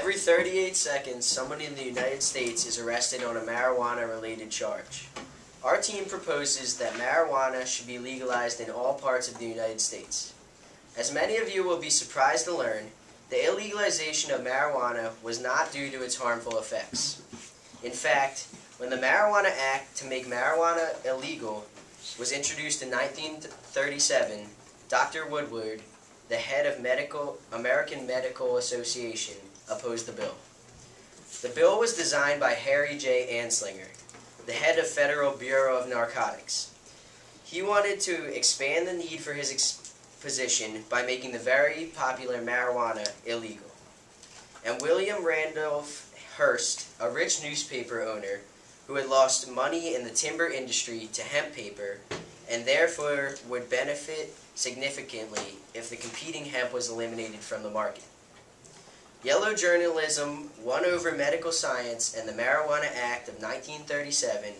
Every 38 seconds, someone in the United States is arrested on a marijuana-related charge. Our team proposes that marijuana should be legalized in all parts of the United States. As many of you will be surprised to learn, the illegalization of marijuana was not due to its harmful effects. In fact, when the Marijuana Act to make marijuana illegal was introduced in 1937, Dr. Woodward, the head of American Medical Association, opposed the bill. The bill was designed by Harry J. Anslinger, the head of Federal Bureau of Narcotics. He wanted to expand the need for his position by making the very popular marijuana illegal. And William Randolph Hearst, a rich newspaper owner who had lost money in the timber industry to hemp paper and therefore would benefit significantly if the competing hemp was eliminated from the market. Yellow journalism won over medical science, and the Marijuana Act of 1937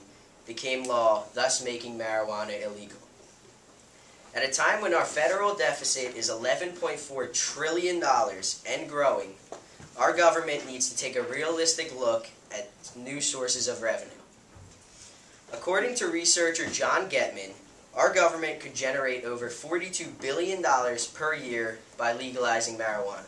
became law, thus making marijuana illegal. At a time when our federal deficit is $11.4 trillion and growing, our government needs to take a realistic look at new sources of revenue. According to researcher John Getman, our government could generate over $42 billion per year by legalizing marijuana.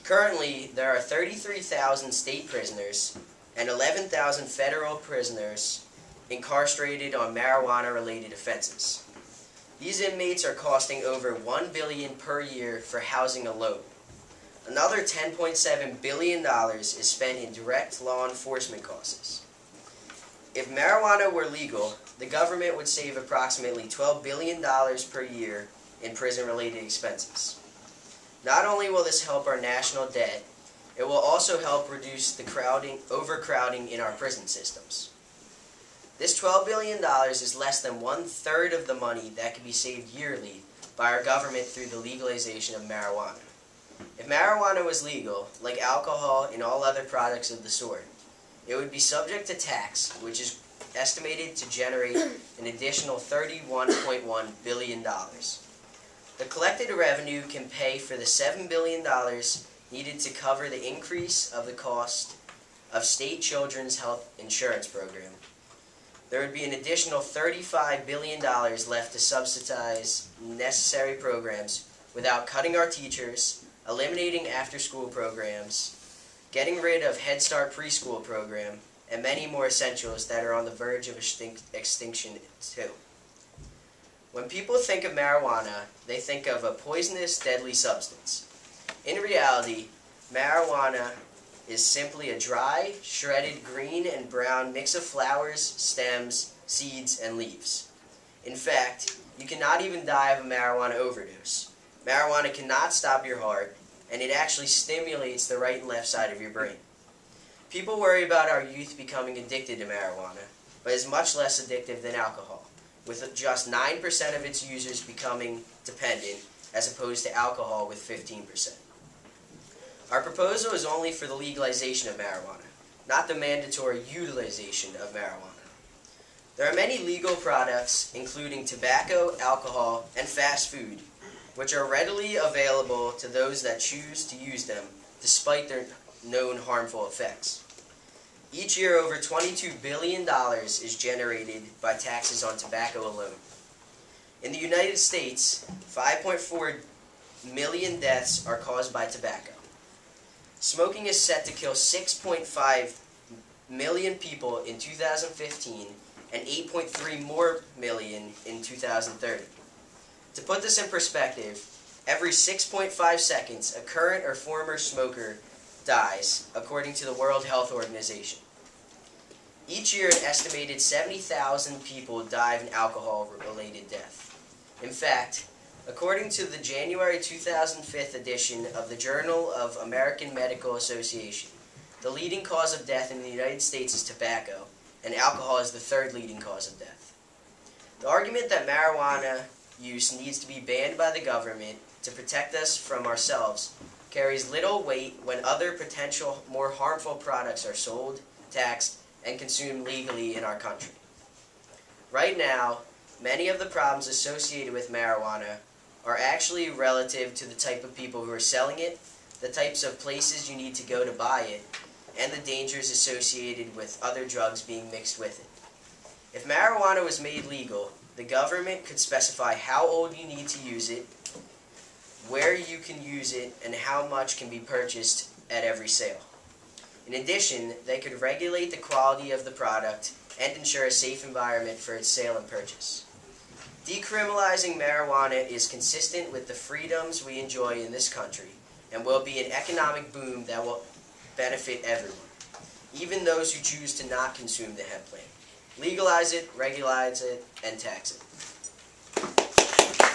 Currently, there are 33,000 state prisoners and 11,000 federal prisoners incarcerated on marijuana-related offenses. These inmates are costing over $1 billion per year for housing alone. Another $10.7 billion is spent in direct law enforcement costs. If marijuana were legal, the government would save approximately $12 billion per year in prison-related expenses. Not only will this help our national debt, it will also help reduce the overcrowding in our prison systems. This $12 billion is less than 1/3 of the money that could be saved yearly by our government through the legalization of marijuana. If marijuana was legal, like alcohol and all other products of the sort, it would be subject to tax, which is estimated to generate an additional $31.1 billion. The collected revenue can pay for the $7 billion needed to cover the increase of the cost of state children's health insurance program. There would be an additional $35 billion left to subsidize necessary programs without cutting our teachers, eliminating after-school programs, getting rid of Head Start preschool program, and many more essentials that are on the verge of extinction too. When people think of marijuana, they think of a poisonous, deadly substance. In reality, marijuana is simply a dry, shredded green and brown mix of flowers, stems, seeds, and leaves. In fact, you cannot even die of a marijuana overdose. Marijuana cannot stop your heart, and it actually stimulates the right and left side of your brain. People worry about our youth becoming addicted to marijuana, but it's much less addictive than alcohol, with just 9% of its users becoming dependent, as opposed to alcohol with 15%. Our proposal is only for the legalization of marijuana, not the mandatory utilization of marijuana. There are many legal products, including tobacco, alcohol, and fast food, which are readily available to those that choose to use them, despite their known harmful effects. Each year, over $22 billion is generated by taxes on tobacco alone. In the United States, 5.4 million deaths are caused by tobacco. Smoking is set to kill 6.5 million people in 2015 and 8.3 more million in 2030. To put this in perspective, every 6.5 seconds, a current or former smoker dies, according to the World Health Organization. Each year, an estimated 70,000 people die of an alcohol-related death. In fact, according to the January 2005 edition of the Journal of American Medical Association, the leading cause of death in the United States is tobacco, and alcohol is the third leading cause of death. The argument that marijuana use needs to be banned by the government to protect us from ourselves carries little weight when other potential more harmful products are sold, taxed, and consumed legally in our country. Right now, many of the problems associated with marijuana are actually relative to the type of people who are selling it, the types of places you need to go to buy it, and the dangers associated with other drugs being mixed with it. If marijuana was made legal, the government could specify how old you need to use it, where you can use it, and how much can be purchased at every sale. In addition, they could regulate the quality of the product and ensure a safe environment for its sale and purchase. Decriminalizing marijuana is consistent with the freedoms we enjoy in this country and will be an economic boom that will benefit everyone, even those who choose to not consume the hemp plant. Legalize it, regularize it, and tax it.